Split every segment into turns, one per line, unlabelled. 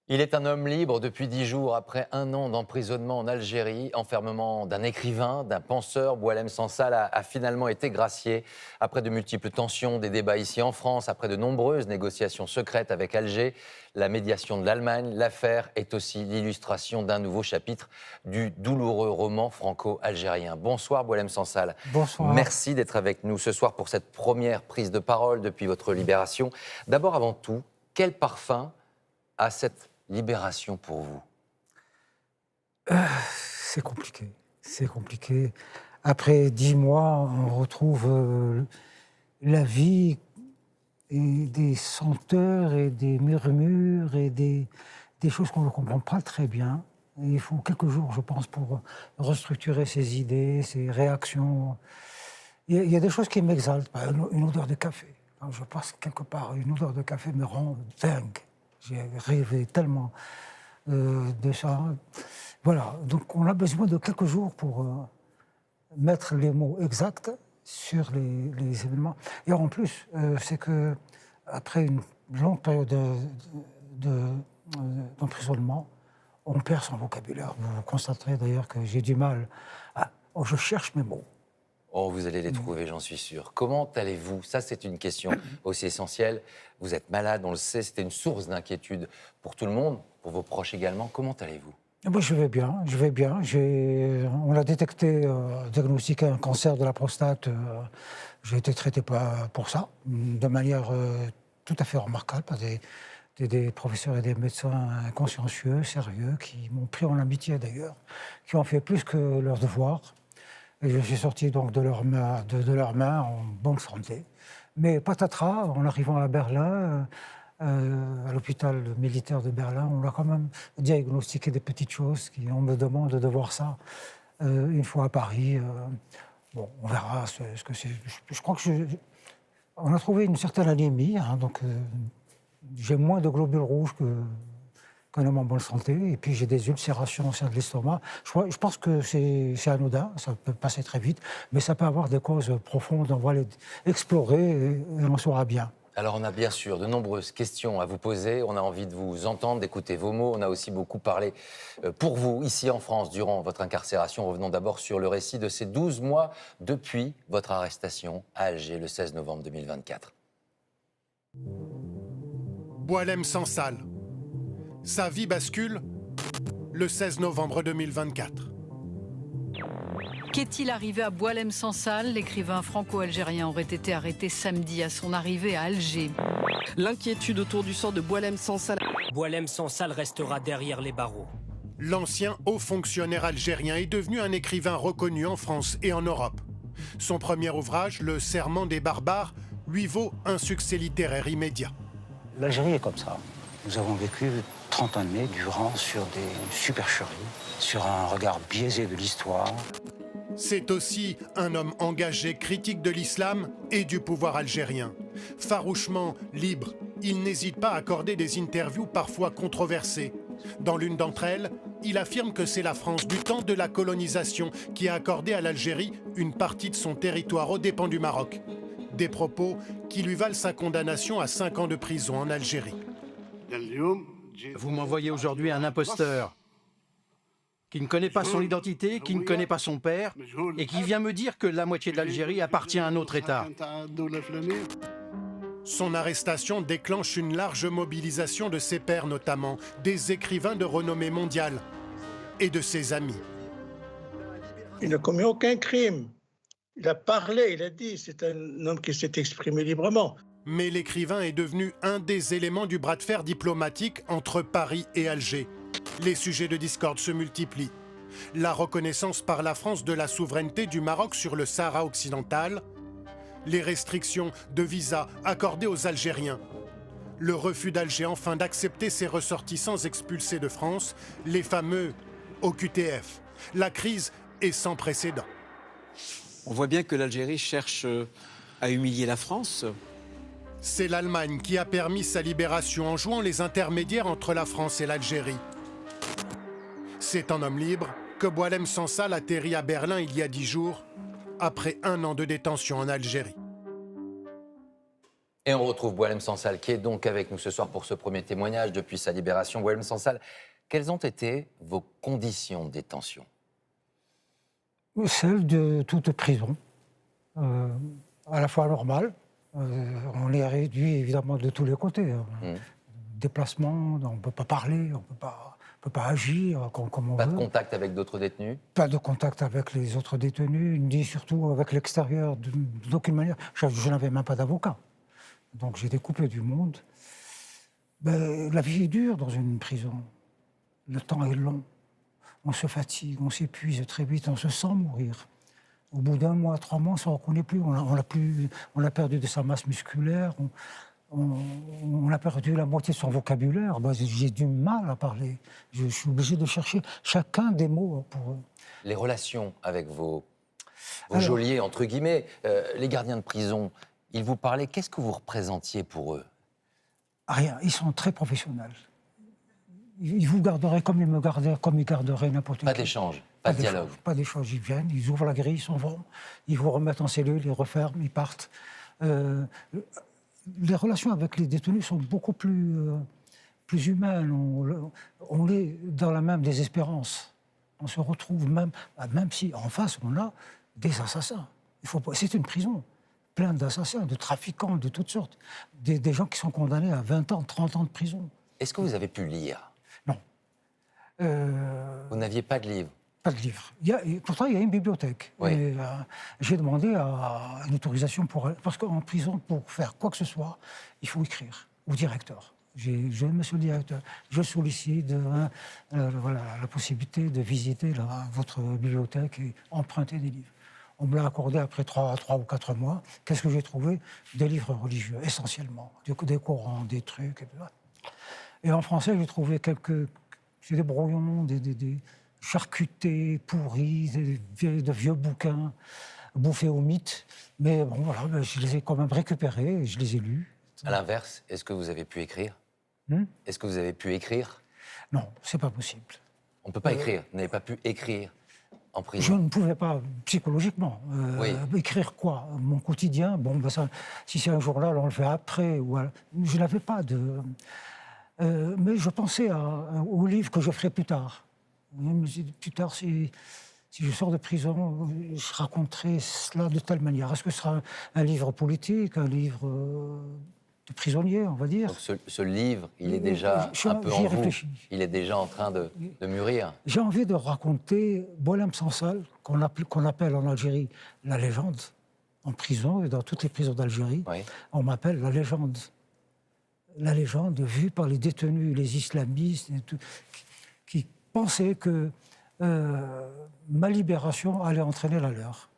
Il est un homme libre depuis 10 jours après un an d'emprisonnement en Algérie. Enfermement d'un écrivain, d'un penseur, Boualem Sansal a finalement été gracié. Après de multiples tensions, des débats ici en France, après de nombreuses négociations secrètes avec Alger, la médiation de l'Allemagne, l'affaire est aussi l'illustration d'un nouveau chapitre du douloureux roman franco-algérien. Bonsoir Boualem Sansal.
Bonsoir.
Merci d'être avec nous ce soir pour cette première prise de parole depuis votre libération. D'abord, avant tout, quel parfum a cette libération pour vous?
C'est compliqué, c'est compliqué. Après 10 mois, on retrouve, la vie et des senteurs et des murmures et des choses qu'on ne comprend pas très bien. Et il faut quelques jours, je pense, pour restructurer ses idées, ses réactions. Il y a des choses qui m'exaltent, par une odeur de café. Quand je passe quelque part, une odeur de café me rend dingue. J'ai rêvé tellement, de ça. Voilà, donc on a besoin de quelques jours pour mettre les mots exacts sur les événements. Et en plus, c'est que après une longue période d'emprisonnement, on perd son vocabulaire. Vous constaterez d'ailleurs que j'ai du mal à... Oh, je cherche mes mots.
Oh, vous allez les trouver, j'en suis sûr. Comment allez-vous? Ça, c'est une question aussi essentielle. Vous êtes malade, on le sait, c'était une source d'inquiétude pour tout le monde, pour vos proches également. Comment allez-vous?
Eh ben, je vais bien, je vais bien. On a détecté, diagnostiqué un cancer de la prostate. J'ai été traité pour ça, de manière tout à fait remarquable, par des professeurs et des médecins consciencieux, sérieux, qui m'ont pris en amitié d'ailleurs, qui ont fait plus que leur devoir. Et je suis sorti donc de leurs mains en bonne santé. Mais patatras, en arrivant à Berlin, à l'hôpital militaire de Berlin, on a quand même diagnostiqué des petites choses. On me demande de voir ça une fois à Paris. Bon, on verra ce que c'est. Je crois que on a trouvé une certaine anémie, hein, donc j'ai moins de globules rouges qu'un homme en bonne santé, et puis j'ai des ulcérations au sein de l'estomac. Je pense que c'est anodin, ça peut passer très vite, mais ça peut avoir des causes profondes. On va les explorer et on saura bien.
Alors, on a bien sûr de nombreuses questions à vous poser. On a envie de vous entendre, d'écouter vos mots. On a aussi beaucoup parlé pour vous, ici en France, durant votre incarcération. Revenons d'abord sur le récit de ces 12 mois depuis votre arrestation à Alger le 16 novembre 2024.
Boualem Sansal. Sa vie bascule le 16 novembre 2024.
Qu'est-il arrivé à Boualem Sansal? L'écrivain franco-algérien aurait été arrêté samedi à son arrivée à Alger.
L'inquiétude autour du sort de Boualem Sansal.
Boualem Sansal restera derrière les barreaux.
L'ancien haut fonctionnaire algérien est devenu un écrivain reconnu en France et en Europe. Son premier ouvrage, Le Serment des barbares, lui vaut un succès littéraire immédiat.
L'Algérie est comme ça. Nous avons vécu 30 années durant sur des supercheries, sur un regard biaisé de l'histoire.
C'est aussi un homme engagé, critique de l'islam et du pouvoir algérien. Farouchement libre, il n'hésite pas à accorder des interviews parfois controversées. Dans l'une d'entre elles, il affirme que c'est la France du temps de la colonisation qui a accordé à l'Algérie une partie de son territoire aux dépens du Maroc. Des propos qui lui valent sa condamnation à 5 ans de prison en Algérie.
Vous m'envoyez aujourd'hui un imposteur qui ne connaît pas son identité, qui ne connaît pas son père, et qui vient me dire que la moitié de l'Algérie appartient à un autre État.
Son arrestation déclenche une large mobilisation de ses pairs notamment, des écrivains de renommée mondiale et de ses amis.
Il n'a commis aucun crime. Il a parlé, il a dit, c'est un homme qui s'est exprimé librement.
Mais l'écrivain est devenu un des éléments du bras de fer diplomatique entre Paris et Alger. Les sujets de discorde se multiplient. La reconnaissance par la France de la souveraineté du Maroc sur le Sahara occidental, les restrictions de visa accordées aux Algériens, le refus d'Alger enfin d'accepter ses ressortissants expulsés de France, les fameux OQTF. La crise est sans précédent.
On voit bien que l'Algérie cherche à humilier la France.
C'est l'Allemagne qui a permis sa libération en jouant les intermédiaires entre la France et l'Algérie. C'est en homme libre que Boualem Sansal atterrit à Berlin il y a 10 jours, après un an de détention en Algérie.
Et on retrouve Boualem Sansal, qui est donc avec nous ce soir pour ce premier témoignage depuis sa libération. Boualem Sansal, quelles ont été vos conditions de détention?
Celle de toute prison, à la fois normale. On est réduit évidemment de tous les côtés. Déplacement, on ne peut pas parler, on ne peut pas agir comme on veut.
Pas de contact avec d'autres détenus?
Pas de contact avec les autres détenus, ni surtout avec l'extérieur, d'aucune manière. Je n'avais même pas d'avocat. Donc j'étais coupé du monde. La vie est dure dans une prison. Le temps est long. On se fatigue, on s'épuise très vite, on se sent mourir. Au bout d'un mois, 3 mois, on ne se reconnaît plus. On a perdu de sa masse musculaire, on a perdu la moitié de son vocabulaire. J'ai du mal à parler. Je suis obligé de chercher chacun des mots pour eux.
Les relations avec vos geôliers, entre guillemets, les gardiens de prison, ils vous parlaient, qu'est-ce que vous représentiez pour eux?
Rien, ils sont très professionnels. Ils vous garderaient comme ils me gardaient, comme ils garderaient n'importe qui.
Pas d'échange, pas de dialogue.
Pas d'échange, ils viennent, ils ouvrent la grille, ils s'en vont, ils vous remettent en cellule, ils referment, ils partent. Les relations avec les détenus sont beaucoup plus humaines. On est dans la même désespérance. On se retrouve même si en face on a des assassins. C'est une prison, pleine d'assassins, de trafiquants, de toutes sortes. Des gens qui sont condamnés à 20 ans, 30 ans de prison.
Est-ce que vous avez pu lire?
Non.
Vous n'aviez pas de livre?
Pas de livre. Pourtant, il y a une bibliothèque.
Oui.
J'ai demandé une autorisation parce qu'en prison, pour faire quoi que ce soit, il faut écrire au directeur. Monsieur le directeur, je sollicite la possibilité de visiter votre bibliothèque et emprunter des livres. On me l'a accordé après 3 ou 4 mois. Qu'est-ce que j'ai trouvé? Des livres religieux, essentiellement. Des Corans, des trucs. Et en français, j'ai trouvé des brouillons, des charcutés, pourris, de vieux bouquins bouffés au mythe. Mais bon, voilà, je les ai quand même récupérés et je les ai lus.
À l'inverse, est-ce que vous avez pu écrire? Est-ce que vous avez pu écrire?
Non, c'est pas possible.
On ne peut pas écrire. Vous n'avez pas pu écrire en prison?
Je ne pouvais pas, psychologiquement. Écrire quoi? Mon quotidien? Si c'est un journal, on le fait après. Je n'avais pas de... mais je pensais au livre que je ferai plus tard. Plus tard, si je sors de prison, je raconterai cela de telle manière. Est-ce que ce sera un livre politique, un livre de prisonnier, on va dire?
Donc ce livre, il est déjà un peu en vous.
Réfléchi.
Il est déjà en train de mûrir.
J'ai envie de raconter Boualem Sansal, qu'on appelle en Algérie la légende, en prison et dans toutes les prisons d'Algérie.
Oui.
On m'appelle la légende. La légende vue par les détenus, les islamistes, qui pensaient que ma libération allait entraîner la leur.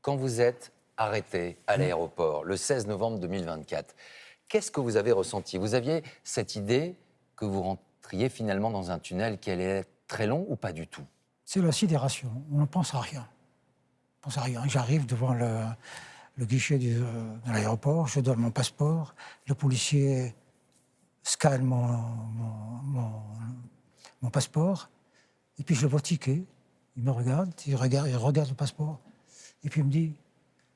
Quand vous êtes arrêté à l'aéroport le 16 novembre 2024, qu'est-ce que vous avez ressenti? Vous aviez cette idée que vous rentriez finalement dans un tunnel qui allait être très long ou pas du tout?
C'est la sidération. On ne pense à rien. On pense à rien. J'arrive devant le guichet de l'aéroport, je donne mon passeport, le policier scanne mon passeport, et puis je le vois tiquer. Il me regarde, il regarde le passeport, et puis il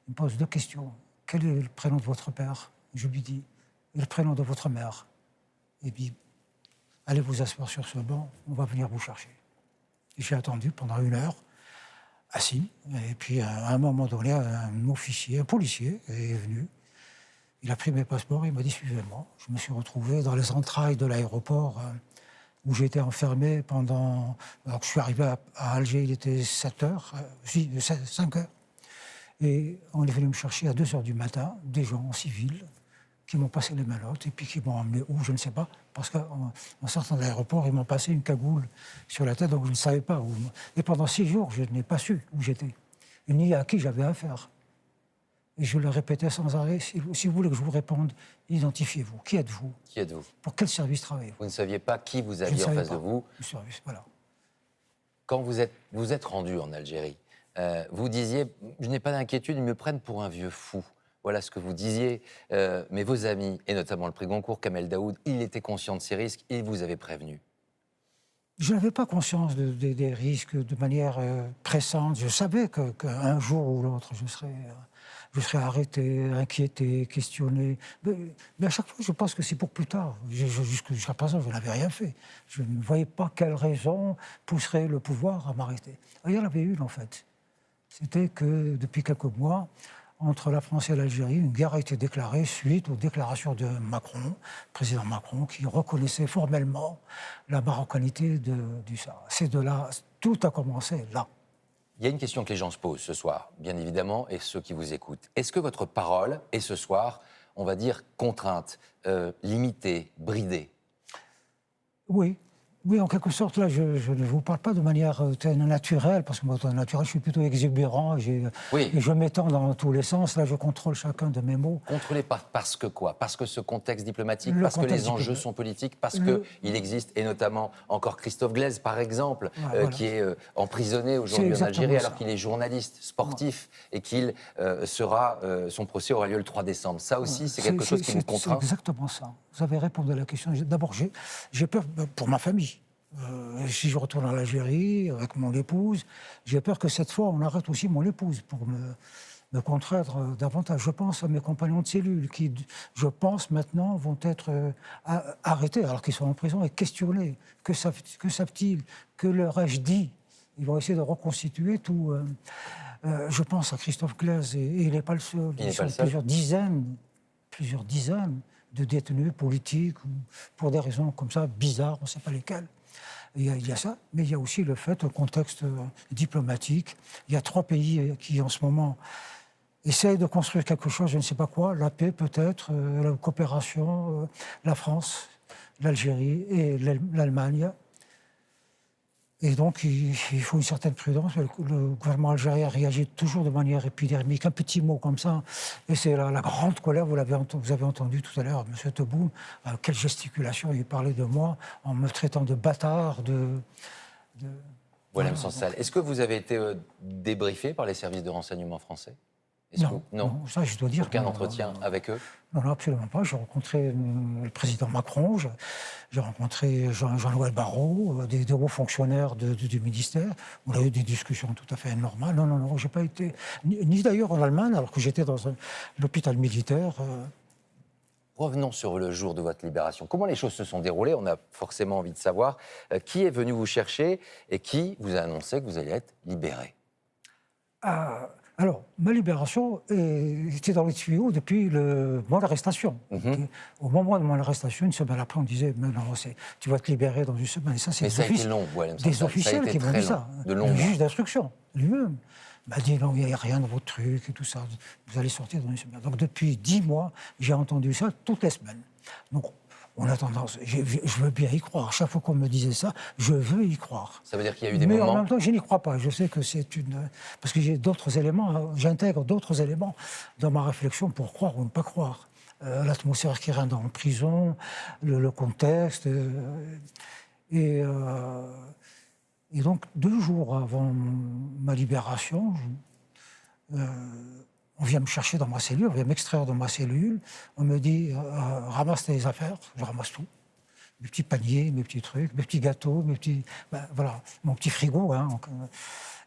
me pose 2 questions. Quel est le prénom de votre père? Je lui dis, et le prénom de votre mère? Et puis, allez vous asseoir sur ce banc, on va venir vous chercher. Et j'ai attendu pendant 1 heure, assis, et puis à un moment donné, un officier, un policier est venu. Il a pris mes passeports, il m'a dit « suivez-moi ». Je me suis retrouvé dans les entrailles de l'aéroport où j'étais enfermé pendant... Alors que je suis arrivé à Alger, il était 5 heures. Et on est venu me chercher à 2 heures du matin, des gens en civil qui m'ont passé les menottes et puis qui m'ont emmené où, je ne sais pas. Parce qu'en sortant de l'aéroport, ils m'ont passé une cagoule sur la tête, donc je ne savais pas où. Et pendant 6 jours, je n'ai pas su où j'étais, ni à qui j'avais affaire. Et je le répétais sans arrêt, si vous voulez que je vous réponde, identifiez-vous. Qui êtes-vous?
Qui êtes-vous?
Pour quel service travaillez-vous?
Vous ne saviez pas qui vous aviez en face de vous?
Le service, voilà.
Quand vous êtes rendu en Algérie, vous disiez « je n'ai pas d'inquiétude, ils me prennent pour un vieux fou ». Voilà ce que vous disiez. Mais vos amis, et notamment le prix Goncourt, Kamel Daoud, il était conscient de ces risques, il vous avait prévenu.
Je n'avais pas conscience des risques de manière pressante. Je savais qu'un jour ou l'autre, je serais Je serai arrêté, inquiété, questionné. Mais à chaque fois, je pense que c'est pour plus tard. Jusqu'à présent, je n'avais rien fait. Je ne voyais pas quelle raison pousserait le pouvoir à m'arrêter. Il y en avait une, en fait. C'était que depuis quelques mois, entre la France et l'Algérie, une guerre a été déclarée suite aux déclarations de Macron, président Macron, qui reconnaissait formellement la marocanité du Sahara. C'est de là, tout a commencé là.
Il y a une question que les gens se posent ce soir, bien évidemment, et ceux qui vous écoutent. Est-ce que votre parole est ce soir, on va dire, contrainte, limitée, bridée?
Oui. Oui, en quelque sorte, là, je ne vous parle pas de manière naturelle, parce que moi, naturel, je suis plutôt exubérant, et je m'étends dans tous les sens. Là, je contrôle chacun de mes mots.
Contrôlé parce que quoi? Parce que ce contexte diplomatique, parce que les enjeux sont politiques, parce qu'il existe, et notamment encore Christophe Glaise, par exemple, qui est emprisonné aujourd'hui en Algérie, alors qu'il est journaliste, sportif, et qu'il son procès aura lieu le 3 décembre. Ça aussi, c'est quelque chose qui vous contraint?
C'est exactement ça. Vous avez répondu à la question. D'abord, j'ai peur pour ma famille. Si je retourne en Algérie avec mon épouse, j'ai peur que cette fois, on arrête aussi mon épouse pour me contraindre davantage. Je pense à mes compagnons de cellule qui, je pense, maintenant, vont être arrêtés alors qu'ils sont en prison et questionnés. Que savent-ils? Que leur ai-je dit? Ils vont essayer de reconstituer tout. Je pense à Christophe Glaise, et il n'est pas le seul.
Il sont
plusieurs dizaines de détenus politiques, pour des raisons comme ça, bizarres, on ne sait pas lesquelles. Il y a ça, mais il y a aussi le fait, le contexte diplomatique. Il y a 3 pays qui, en ce moment, essayent de construire quelque chose, je ne sais pas quoi, la paix peut-être, la coopération, la France, l'Algérie et l'Allemagne. Et donc, il faut une certaine prudence. Le gouvernement algérien réagit toujours de manière épidermique. Un petit mot comme ça, et c'est la grande colère. Vous avez entendu tout à l'heure, M. Tebboune, quelle gesticulation il parlait de moi, en me traitant de bâtard,
Boualem Sansal, est-ce que vous avez été débriefé par les services de renseignement français?
Non, ça je dois dire.
Aucun entretien avec eux?
Non, absolument pas. J'ai rencontré le président Macron, j'ai rencontré Jean-Noël Barrot, des hauts fonctionnaires du ministère. On a eu des discussions tout à fait normales. Non, j'ai pas été... Ni d'ailleurs en Allemagne, alors que j'étais dans l'hôpital militaire.
Revenons sur le jour de votre libération. Comment les choses se sont déroulées? On a forcément envie de savoir qui est venu vous chercher et qui vous a annoncé que vous alliez être libéré.
Alors, ma libération était dans les tuyaux depuis mon arrestation. Au moment de mon arrestation, une semaine après, on disait « Mais non, tu vas te libérer dans une semaine. » Et ça, c'est des officiels qui m'ont dit ça. Le juge d'instruction, lui-même, m'a dit « Non, il n'y a rien dans votre truc et tout ça. Vous allez sortir dans une semaine. » Donc, depuis 10 mois, j'ai entendu ça toutes les semaines. Donc, on a tendance, je veux bien y croire. Chaque fois qu'on me disait ça, je veux y croire.
Ça veut dire qu'il y a eu des moments...
Mais en même temps, je n'y crois pas. Je sais que c'est une... Parce que j'ai d'autres éléments, j'intègre d'autres éléments dans ma réflexion pour croire ou ne pas croire. L'atmosphère qui règne dans la prison, le contexte. Et donc, 2 jours avant ma libération, on vient me chercher dans ma cellule, on vient m'extraire de ma cellule. On me dit, ramasse tes affaires. Je ramasse tout. Mes petits paniers, mes petits trucs, mes petits gâteaux, voilà, mon petit frigo.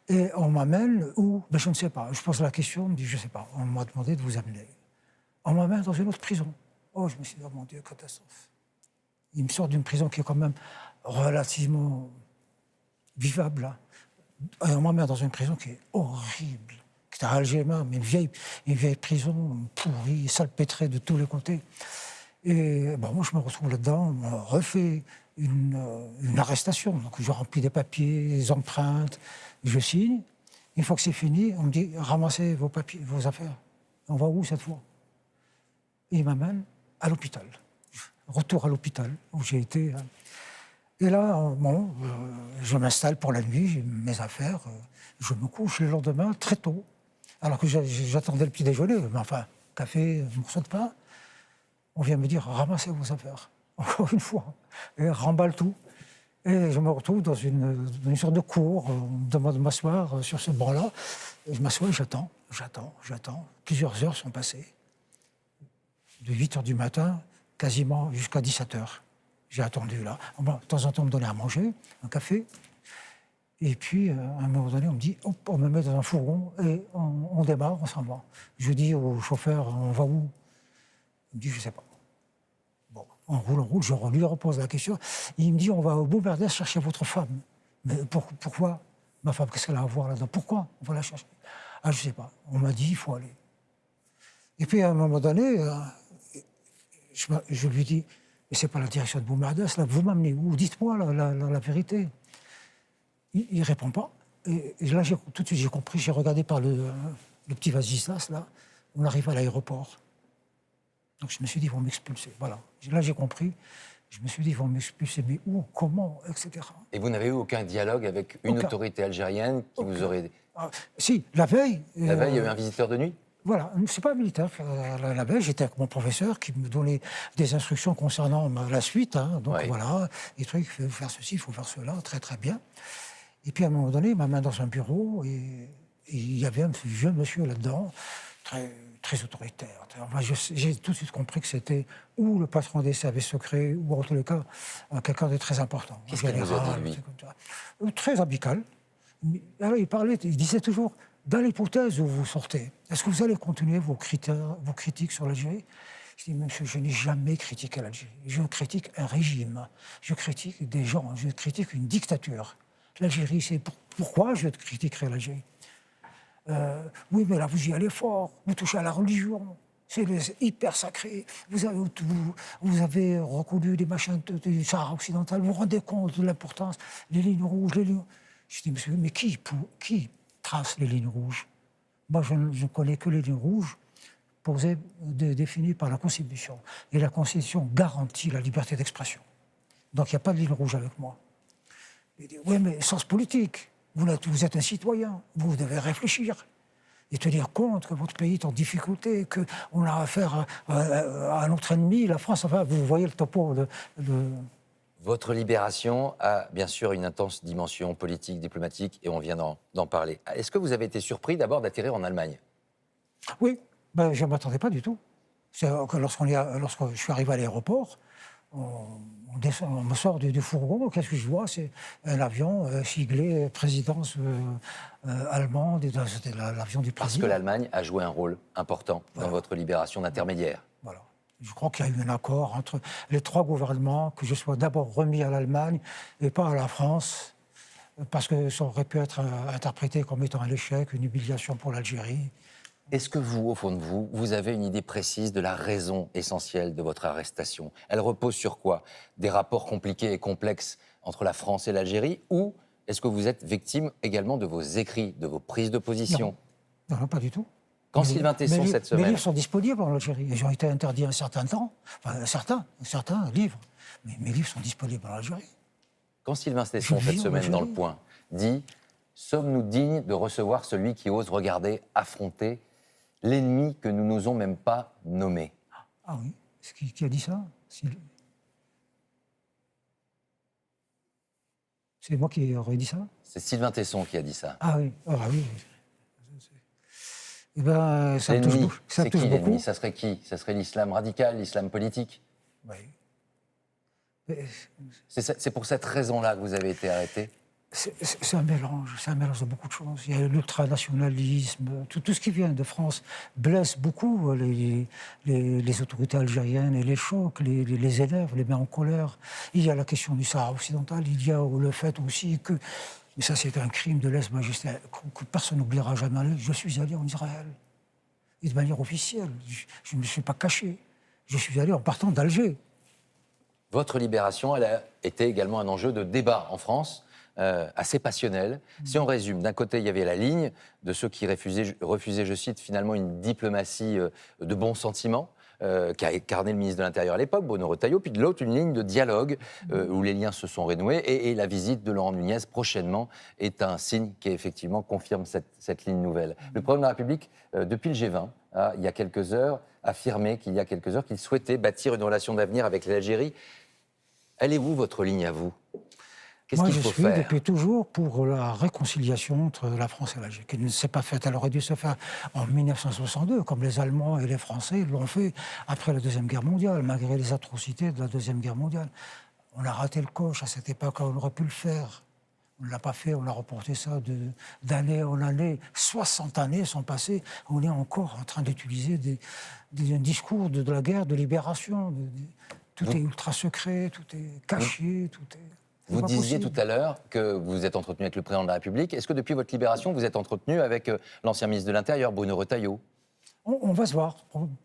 Et on m'amène où? Je ne sais pas. Je pose la question, on me dit, je ne sais pas. On m'a demandé de vous amener. On m'amène dans une autre prison. Oh, je me suis dit, oh mon Dieu, catastrophe. Il me sort d'une prison qui est quand même relativement vivable. Et on m'amène dans une prison qui est horrible. C'était à Alger, mais une vieille prison pourrie, salpêtrée de tous les côtés. Et moi, je me retrouve là-dedans, on refait une arrestation. Donc, je remplis des papiers, des empreintes, je signe. Une fois que c'est fini, on me dit, ramassez vos papiers, vos affaires. On va où cette fois? Et il m'amène à l'hôpital. Retour à l'hôpital, où j'ai été. Et là, je m'installe pour la nuit, j'ai mes affaires. Je me couche le lendemain, très tôt. Alors que j'attendais le petit déjeuner, mais enfin, café, morceau de pain. On vient me dire, ramassez vos affaires, encore une fois. Et remballe tout. Et je me retrouve dans une sorte de cour. On me demande de m'asseoir sur ce banc-là. Et je m'assois et j'attends. Plusieurs heures sont passées. De 8h du matin, quasiment jusqu'à 17h. J'ai attendu là. De temps en temps, on me donnait à manger, un café. Et puis, à un moment donné, on me dit, hop, on me met dans un fourgon et on démarre, on s'en va. Je dis au chauffeur, on va où? Il me dit, je ne sais pas. Bon, on roule, je lui repose la question. Il me dit, on va au Boumerdès chercher votre femme. Mais pourquoi? Ma femme, qu'est-ce qu'elle a à voir là-dedans? Pourquoi on va la chercher? Ah, je ne sais pas. On m'a dit, il faut aller. Et puis, à un moment donné, je lui dis, mais ce n'est pas la direction de Boumerdès, là, vous m'amenez où? Dites-moi la vérité. Il ne répond pas. Et là, tout de suite, j'ai compris, j'ai regardé par le petit Vasislas, là, on arrive à l'aéroport. Donc je me suis dit, ils vont m'expulser. Voilà. Là, j'ai compris. Je me suis dit, ils vont m'expulser, mais où, comment, etc.
Et vous n'avez eu aucun dialogue avec une autorité algérienne qui vous aurait...
Si, la veille...
La veille, il y a eu un visiteur de nuit?
Voilà, c'est pas un militaire. La veille, j'étais avec mon professeur qui me donnait des instructions concernant la suite. Hein, donc voilà, des trucs, il faut faire ceci, il faut faire cela, très très bien. Et puis à un moment donné, il m'a mis dans un bureau et il y avait un jeune monsieur là-dedans, très autoritaire. Enfin, j'ai tout de suite compris que c'était ou le patron des services secrets, ou en tous les cas, quelqu'un de très important.
Qu'est-ce qu'il vous a dit, lui?
Très amical. Alors, il disait toujours, dans l'hypothèse où vous sortez, est-ce que vous allez continuer vos critiques sur l'Algérie? Je dis, monsieur, je n'ai jamais critiqué l'Algérie. Je critique un régime, je critique des gens, je critique une dictature. L'Algérie, c'est pourquoi je critiquerai l'Algérie? Oui, mais là, vous y allez fort, vous touchez à la religion, c'est hyper sacré. Vous avez reconnu des machins du Sahara occidental, vous vous rendez compte de l'importance, les lignes rouges, les lignes... Je dis, monsieur, mais qui trace les lignes rouges? Moi, je ne connais que les lignes rouges définies par la Constitution. Et la Constitution garantit la liberté d'expression. Donc, il n'y a pas de ligne rouge avec moi. Il dit, oui, mais sens politique. Vous êtes un citoyen, vous devez réfléchir et tenir compte que votre pays est en difficulté, qu'on a affaire à notre ennemi, la France. Enfin, vous voyez le topo de...
Votre libération a bien sûr une intense dimension politique, diplomatique, et on vient d'en parler. Est-ce que vous avez été surpris d'abord d'atterrir en Allemagne?
Oui, ben, je ne m'attendais pas du tout. Lorsque je suis arrivé à l'aéroport, on me sort du fourgon, qu'est-ce que je vois? C'est un avion siglé présidence allemande, et c'était l'avion du président.
Parce que l'Allemagne a joué un rôle important dans votre libération d'intermédiaire.
Voilà. Je crois qu'il y a eu un accord entre les trois gouvernements, que je sois d'abord remis à l'Allemagne et pas à la France, parce que ça aurait pu être interprété comme étant un échec, une humiliation pour l'Algérie.
Est-ce que vous, au fond de vous, vous avez une idée précise de la raison essentielle de votre arrestation? Elle repose sur quoi? Des rapports compliqués et complexes entre la France et l'Algérie? Ou est-ce que vous êtes victime également de vos écrits, de vos prises de position?
Non, pas du tout.
Quand Sylvain Tesson, cette semaine...
Mes livres sont disponibles en Algérie. Ils ont été interdits un certain temps. Enfin, certains livres. Mais mes livres sont disponibles en Algérie.
Quand Sylvain Tesson, cette semaine, dans Le Point, dit « Sommes-nous dignes de recevoir celui qui ose regarder, affronter l'ennemi que nous n'osons même pas nommer ?»
Ah oui, qui a dit ça? C'est moi qui aurais dit ça?
C'est Sylvain Tesson qui a dit ça.
Ah oui, Eh ben, ça me touche beaucoup.
C'est qui l'ennemi? Ça serait qui? Ça serait l'islam radical, l'islam politique?
Oui.
C'est pour cette raison-là que vous avez été arrêté?
C'est un mélange de beaucoup de choses. Il y a l'ultranationalisme, tout ce qui vient de France blesse beaucoup les autorités algériennes et les choque, les énerve, les met en colère. Il y a la question du Sahara occidental, il y a le fait aussi que, mais ça c'est un crime de lèse-majesté, que personne n'oubliera jamais, je suis allé en Israël, et de manière officielle, je ne me suis pas caché, je suis allé en partant d'Alger.
Votre libération, elle a été également un enjeu de débat en France, assez passionnel. Si on résume, d'un côté, il y avait la ligne de ceux qui refusaient, je cite, finalement une diplomatie de bons sentiments, qui a incarné le ministre de l'Intérieur à l'époque, Bruno Retailleau, puis de l'autre, une ligne de dialogue où les liens se sont renoués, et la visite de Laurent Nunez prochainement est un signe qui effectivement confirme cette ligne nouvelle. Le président de la République, depuis le G20, il y a quelques heures, affirmé qu'il souhaitait bâtir une relation d'avenir avec l'Algérie. Elle est où votre ligne à vous? Qu'est-ce qu'il faut faire?
Moi, je suis depuis toujours pour la réconciliation entre la France et l'Algérie, qui ne s'est pas faite. Elle aurait dû se faire en 1962, comme les Allemands et les Français l'ont fait après la Deuxième Guerre mondiale, malgré les atrocités de la Deuxième Guerre mondiale. On a raté le coche à cette époque, on aurait pu le faire. On ne l'a pas fait, on a reporté ça d'année en année. 60 années sont passées, on est encore en train d'utiliser un discours de la guerre, de libération. Tout est ultra secret, tout est caché, tout est...
Vous disiez tout à l'heure que vous êtes entretenu avec le président de la République. Est-ce que depuis votre libération, vous êtes entretenu avec l'ancien ministre de l'Intérieur, Bruno Retailleau?
On va se voir,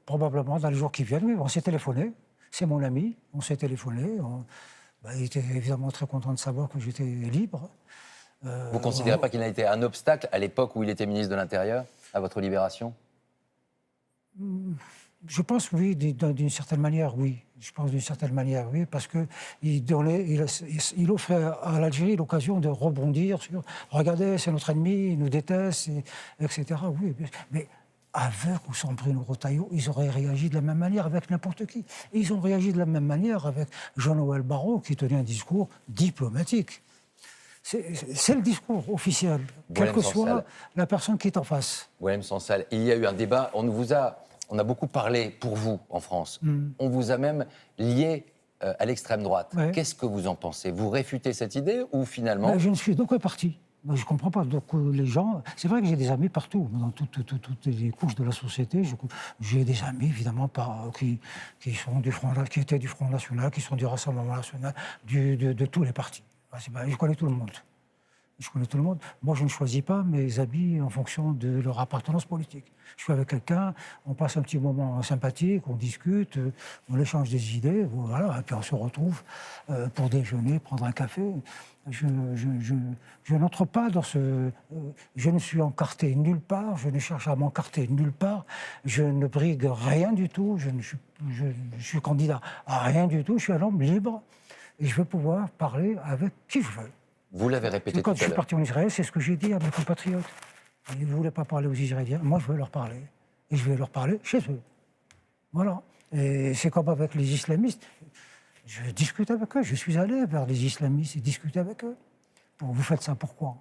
probablement, dans les jours qui viennent. Oui, on s'est téléphoné, c'est mon ami, on s'est téléphoné. Il était évidemment très content de savoir que j'étais libre.
Vous ne considérez pas qu'il a été un obstacle à l'époque où il était ministre de l'Intérieur, à votre libération?
Je pense oui, d'une certaine manière, oui. Je pense d'une certaine manière, oui, parce qu'il offrait à l'Algérie l'occasion de rebondir sur « Regardez, c'est notre ennemi, il nous déteste, etc. » Oui, mais avec ou sans Bruno Retailleau, ils auraient réagi de la même manière avec n'importe qui. Et ils ont réagi de la même manière avec Jean-Noël Barrot, qui tenait un discours diplomatique. C'est le discours officiel, quelle que soit la personne qui est en face.
Boualem Sansal, il y a eu un débat, on a beaucoup parlé pour vous en France. On vous a même lié à l'extrême droite. Ouais. Qu'est-ce que vous en pensez? Vous réfutez cette idée ou finalement...
Je ne suis d'aucun parti. Je ne comprends pas. Donc les gens... C'est vrai que j'ai des amis partout, dans toutes les couches de la société. J'ai des amis, évidemment, qui sont qui étaient du Front National, qui sont du Rassemblement National, de tous les partis. Je connais tout le monde. Moi, je ne choisis pas mes amis en fonction de leur appartenance politique. Je suis avec quelqu'un, on passe un petit moment sympathique, on discute, on échange des idées, voilà, et puis on se retrouve pour déjeuner, prendre un café. Je n'entre pas dans ce... je ne suis encarté nulle part, je ne cherche à m'encarter nulle part, je ne brigue rien du tout, je suis candidat à rien du tout, je suis un homme libre et je veux pouvoir parler avec qui je veux.
Vous l'avez répété tout à l'heure.
Quand je suis parti en Israël, c'est ce que j'ai dit à mes compatriotes. Ils ne voulaient pas parler aux Israéliens. Moi, je veux leur parler. Et je vais leur parler chez eux. Voilà. Et c'est comme avec les islamistes. Je discute avec eux. Je suis allé vers les islamistes et discuter avec eux. Vous faites ça pourquoi?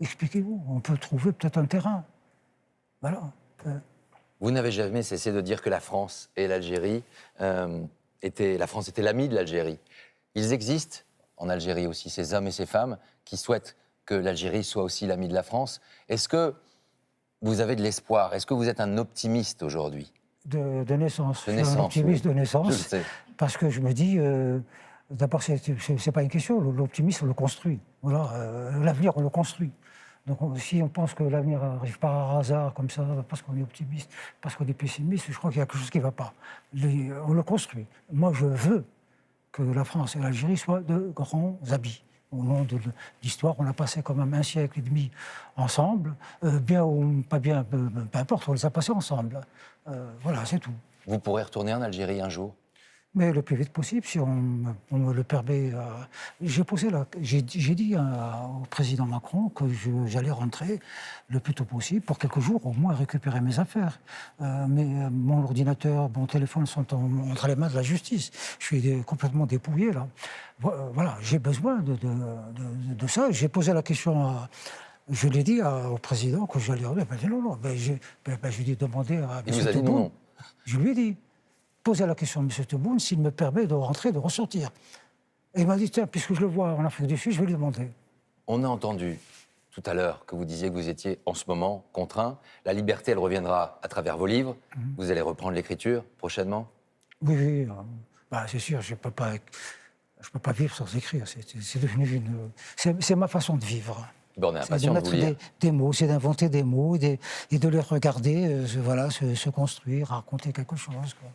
Expliquez-vous. On peut trouver peut-être un terrain. Voilà.
Vous n'avez jamais cessé de dire que la France et l'Algérie la France était l'amie de l'Algérie. Ils existent en Algérie aussi, ces hommes et ces femmes qui souhaitent que l'Algérie soit aussi l'amie de la France. Est-ce que vous avez de l'espoir? Est-ce que vous êtes un optimiste aujourd'hui?
De naissance. Je suis un optimiste de naissance.
Je le sais.
Parce que je me dis, d'abord, c'est pas une question, l'optimisme, on le construit. Voilà, l'avenir, on le construit. Donc si on pense que l'avenir arrive par hasard, comme ça, parce qu'on est optimiste, parce qu'on est pessimiste, je crois qu'il y a quelque chose qui ne va pas. On le construit. Moi, je veux que la France et l'Algérie soient de grands amis. Au long de l'histoire, on a passé quand même 1 siècle et demi ensemble. Bien ou pas bien, peu importe, on les a passés ensemble. Voilà, c'est tout.
Vous pourrez retourner en Algérie un jour?
Mais le plus vite possible, si on me le permet. J'ai dit au président Macron que j'allais rentrer le plus tôt possible, pour quelques jours au moins récupérer mes affaires. Mais mon ordinateur, mon téléphone sont entre les mains de la justice. Je suis complètement dépouillé, là. Voilà, j'ai besoin de ça. J'ai posé la question je l'ai dit au président que j'allais rentrer. Il m'a dit non. Je lui ai demandé à M. Tebboune. Je lui ai dit. Poser la question à M. Tebboune s'il me permet de rentrer, de ressortir. Et il m'a dit, tiens, puisque je le vois en Afrique du Sud, je vais lui demander.
On a entendu tout à l'heure que vous disiez que vous étiez en ce moment contraint. La liberté, elle reviendra à travers vos livres. Vous allez reprendre l'écriture prochainement?
Oui. C'est sûr, je ne peux pas vivre sans écrire. C'est devenu c'est ma façon de vivre.
On est impatient de vous lire.
Des mots, c'est d'inventer des mots et de les regarder, se construire, raconter quelque chose, quoi.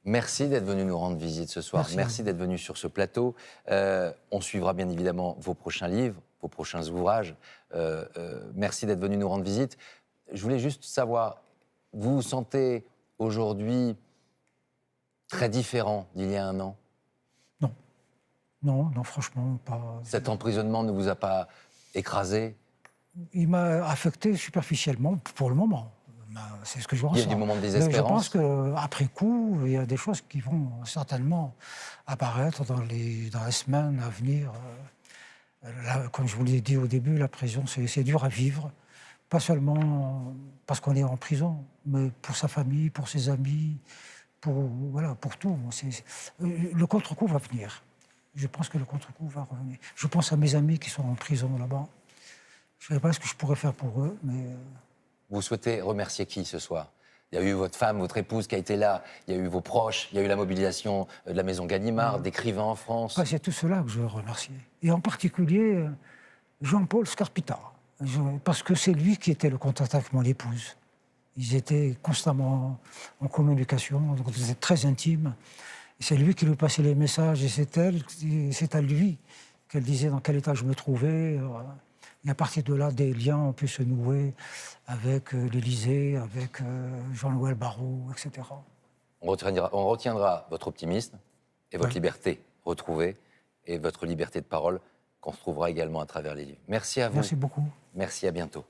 Merci d'être venu nous rendre visite ce soir. Merci d'être venu sur ce plateau. On suivra bien évidemment vos prochains livres, vos prochains ouvrages. Merci d'être venu nous rendre visite. Je voulais juste savoir, vous vous sentez aujourd'hui très différent d'il y a 1 an?
Non, franchement, pas.
Cet emprisonnement ne vous a pas écrasé?
Il m'a affecté superficiellement pour le moment. C'est ce que je ressens.
Il y a des moments de désespérance.
Je pense qu'après coup, il y a des choses qui vont certainement apparaître dans les semaines à venir. Là, comme je vous l'ai dit au début, la prison, c'est dur à vivre. Pas seulement parce qu'on est en prison, mais pour sa famille, pour ses amis, pour tout. Le contre-coup va venir. Je pense que le contre-coup va revenir. Je pense à mes amis qui sont en prison là-bas. Je ne sais pas ce que je pourrais faire pour eux, mais...
Vous souhaitez remercier qui ce soir? Il y a eu votre femme, votre épouse qui a été là, il y a eu vos proches, il y a eu la mobilisation de la Maison Gallimard, d'écrivains en France.
C'est tout cela que je veux remercier. Et en particulier, Jean-Paul Scarpita. Parce que c'est lui qui était le contact avec mon épouse. Ils étaient constamment en communication, donc ils étaient très intimes. C'est lui qui lui passait les messages et c'est à lui qu'elle disait dans quel état je me trouvais. Et à partir de là, des liens ont pu se nouer avec l'Élysée, avec Jean-Noël Barrot, etc.
On retiendra votre optimisme et votre liberté retrouvée et votre liberté de parole qu'on retrouvera également à travers les livres. Merci à vous.
Merci beaucoup.
Merci, à bientôt.